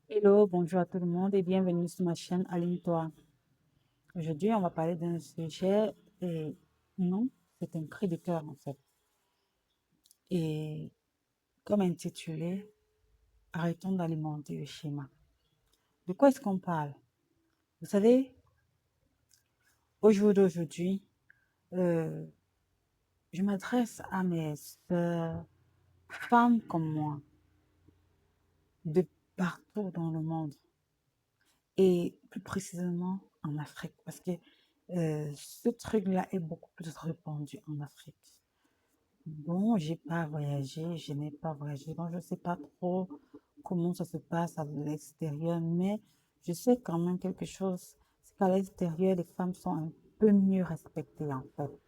Hello, bonjour à tout le monde et bienvenue sur ma chaîne Aligne-toi. Aujourd'hui, on va parler d'un sujet et non, c'est un cri de cœur en fait. Et comme intitulé, arrêtons d'alimenter le schéma. De quoi est-ce qu'on parle? Vous savez, au jour d'aujourd'hui, euh, je m'adresse à mes sœurs, femmes comme moi, de partout dans le monde et plus précisément en Afrique parce que ce truc-là est beaucoup plus répandu en Afrique. Bon, j'ai pas voyagé, je n'ai pas voyagé, donc je ne sais pas trop comment ça se passe à l'extérieur, mais je sais quand même quelque chose, c'est qu'à l'extérieur, les femmes sont un peu mieux respectées en fait.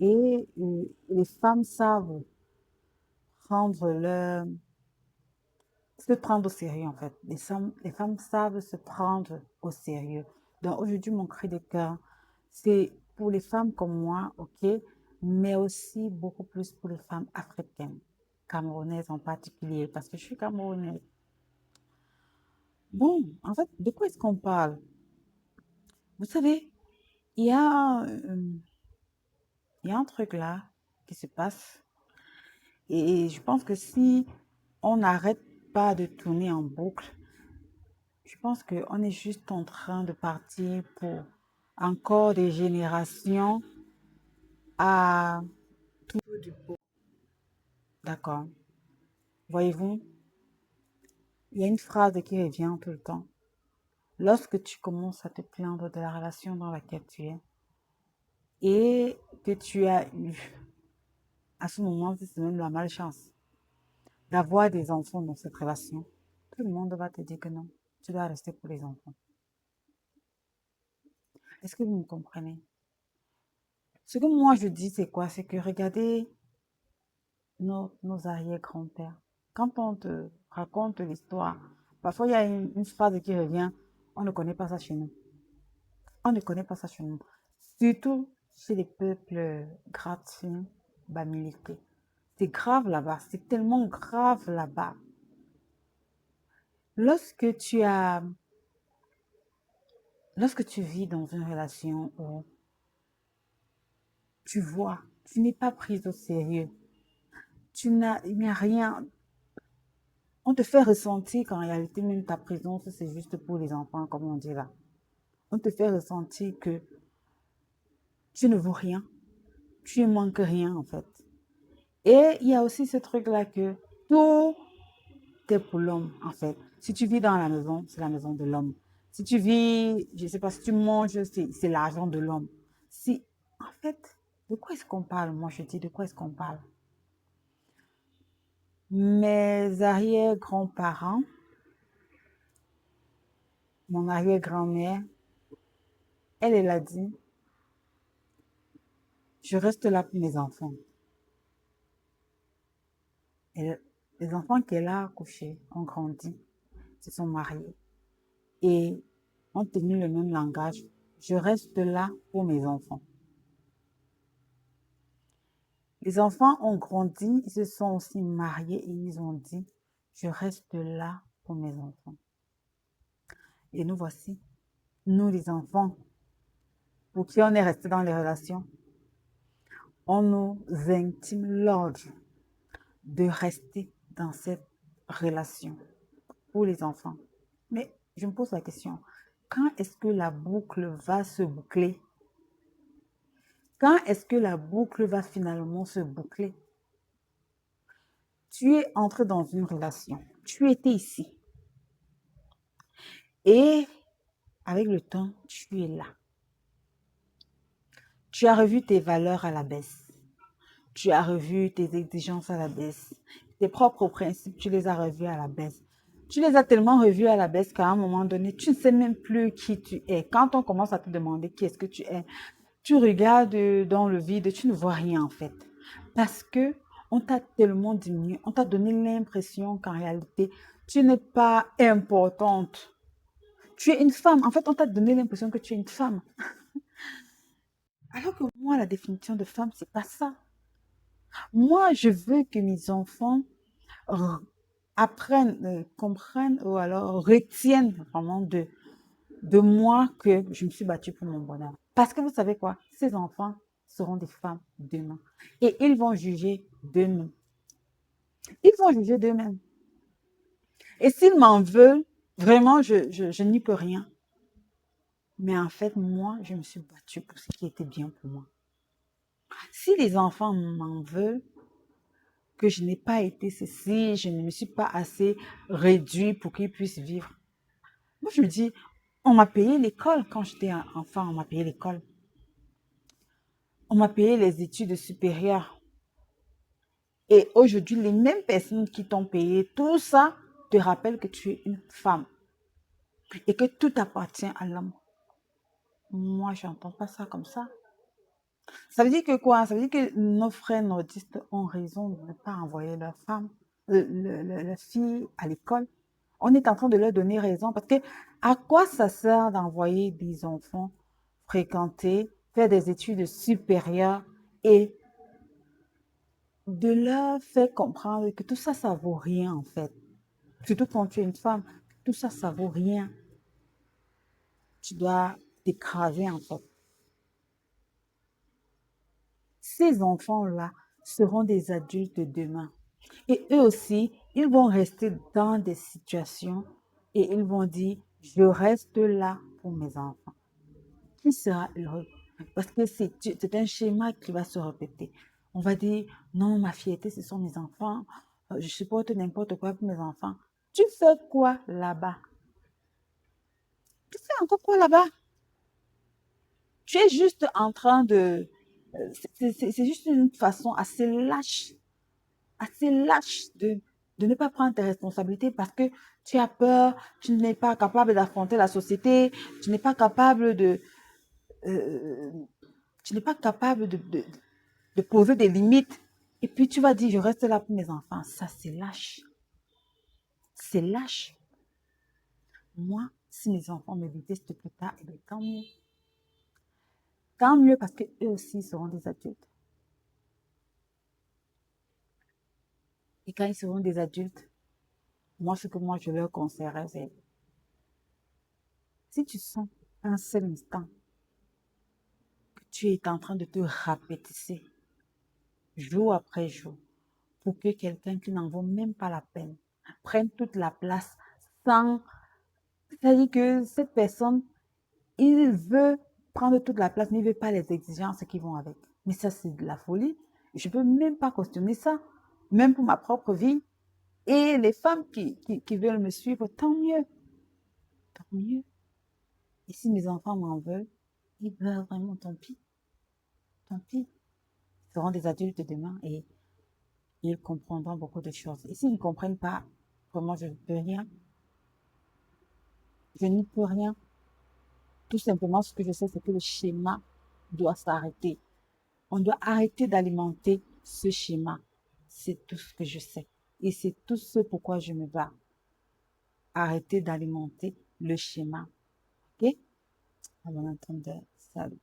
Et les femmes savent prendre leur, se prendre au sérieux en fait. Les femmes savent se prendre au sérieux. Donc aujourd'hui, mon cri de cœur, c'est pour les femmes comme moi, ok, mais aussi beaucoup plus pour les femmes africaines, camerounaises en particulier, parce que je suis camerounaise. Bon, en fait, de quoi est-ce qu'on parle? Vous savez, il y a, euh, il y a un truc là qui se passe et je pense que si on n'arrête pas de tourner en boucle, je pense qu'on est juste en train de partir pour encore des générations à... D'accord. Voyez-vous, il y a une phrase qui revient tout le temps. Lorsque tu commences à te plaindre de la relation dans laquelle tu es et que tu as eu, à ce moment, c'est même la malchance d'avoir des enfants dans cette relation, tout le monde va te dire que non, tu dois rester pour les enfants. Est-ce que vous me comprenez? Ce que moi je dis, c'est quoi? C'est que regardez nos arrière-grands-pères. Quand on te raconte l'histoire, parfois il y a une phrase qui revient, on ne connaît pas ça chez nous. On ne connaît pas ça chez nous. Surtout chez les peuples Gratien, Bamileke. C'est grave là-bas, c'est tellement grave là-bas. Lorsque tu as, lorsque tu vis dans une relation où tu vois, tu n'es pas prise au sérieux, il n'y a rien, on te fait ressentir qu'en réalité, même ta présence, c'est juste pour les enfants, comme on dit là. On te fait ressentir que tu ne vaux rien, tu ne manques rien en fait. Et il y a aussi ce truc-là que tout est pour l'homme en fait. Si tu vis dans la maison, c'est la maison de l'homme. Si tu vis, je ne sais pas, si tu manges, c'est l'argent de l'homme. Si, en fait, de quoi est-ce qu'on parle? Moi, je dis, de quoi est-ce qu'on parle? Mes arrière-grands-parents, mon arrière-grand-mère, elle a dit, je reste là pour mes enfants. Et les enfants qu'elle a accouchés ont grandi, se sont mariés et ont tenu le même langage. Je reste là pour mes enfants. Les enfants ont grandi, ils se sont aussi mariés et ils ont dit, je reste là pour mes enfants. Et nous voici, nous les enfants, pour qui on est resté dans les relations, on nous intime l'ordre de rester dans cette relation pour les enfants. Mais je me pose la question, quand est-ce que la boucle va se boucler? Quand est-ce que la boucle va finalement se boucler? Tu es entré dans une relation, tu étais ici et avec le temps, tu es là. Tu as revu tes valeurs à la baisse. Tu as revu tes exigences à la baisse. Tes propres principes, tu les as revus à la baisse. Tu les as tellement revus à la baisse qu'à un moment donné, tu ne sais même plus qui tu es. Quand on commence à te demander qui est-ce que tu es, tu regardes dans le vide, tu ne vois rien en fait. Parce que on t'a tellement diminué, on t'a donné l'impression qu'en réalité, tu n'es pas importante. Tu es une femme. En fait, on t'a donné l'impression que tu es une femme. Alors que moi, la définition de femme, c'est pas ça. Moi, je veux que mes enfants apprennent, comprennent ou alors retiennent vraiment de moi que je me suis battue pour mon bonheur. Parce que vous savez quoi? Ces enfants seront des femmes demain. Et ils vont juger d'eux-mêmes. Ils vont juger d'eux-mêmes. Et s'ils m'en veulent, vraiment, je n'y peux rien. Mais en fait, moi, je me suis battue pour ce qui était bien pour moi. Si les enfants m'en veulent, que je n'ai pas été ceci, je ne me suis pas assez réduit pour qu'ils puissent vivre. Moi, je me dis, on m'a payé l'école quand j'étais enfant, on m'a payé l'école. On m'a payé les études supérieures. Et aujourd'hui, les mêmes personnes qui t'ont payé tout ça te rappellent que tu es une femme et que tout appartient à l'homme. Moi, je n'entends pas ça comme ça. Ça veut dire que quoi? Ça veut dire que nos frères nordistes ont raison de ne pas envoyer leurs femmes, leurs filles à l'école. On est en train de leur donner raison parce que à quoi ça sert d'envoyer des enfants fréquenter, faire des études supérieures et de leur faire comprendre que tout ça, ça vaut rien en fait. Surtout quand tu es une femme, tout ça, ça vaut rien. Tu dois t'écraser en fait. Ces enfants-là seront des adultes demain. Et eux aussi, ils vont rester dans des situations et ils vont dire, je reste là pour mes enfants. Qui sera heureux? Parce que c'est un schéma qui va se répéter. On va dire, non, ma fierté, ce sont mes enfants. Je supporte n'importe quoi pour mes enfants. Tu fais quoi là-bas? Tu fais encore quoi là-bas? Tu es juste en train de... C'est juste une façon assez lâche de ne pas prendre tes responsabilités parce que tu as peur, tu n'es pas capable d'affronter la société, tu n'es pas capable euh, tu n'es pas capable de poser des limites. Et puis tu vas dire, je reste là pour mes enfants. Ça, c'est lâche. C'est lâche. Moi, si mes enfants me détestent plus tard, eh bien, tant mieux. Tant mieux parce qu'eux aussi seront des adultes. Et quand ils seront des adultes, moi, ce que moi, je leur conseillerais, c'est si tu sens un seul instant que tu es en train de te rapetisser jour après jour pour que quelqu'un qui n'en vaut même pas la peine prenne toute la place sans... C'est-à-dire que cette personne, il veut prendre toute la place, mais il ne veut pas les exigences qui vont avec. Mais ça, c'est de la folie. Je ne peux même pas questionner ça, même pour ma propre vie. Et les femmes qui veulent me suivre, tant mieux. Tant mieux. Et si mes enfants m'en veulent, ils veulent vraiment, tant pis. Tant pis. Ils seront des adultes demain et ils comprendront beaucoup de choses. Et s'ils ne comprennent pas, vraiment, je ne peux rien. Je n'y peux rien. Tout simplement, ce que je sais, c'est que le schéma doit s'arrêter. On doit arrêter d'alimenter ce schéma. C'est tout ce que je sais. Et c'est tout ce pourquoi je me bats. Arrêter d'alimenter le schéma. OK? À bon entendeur. Salut.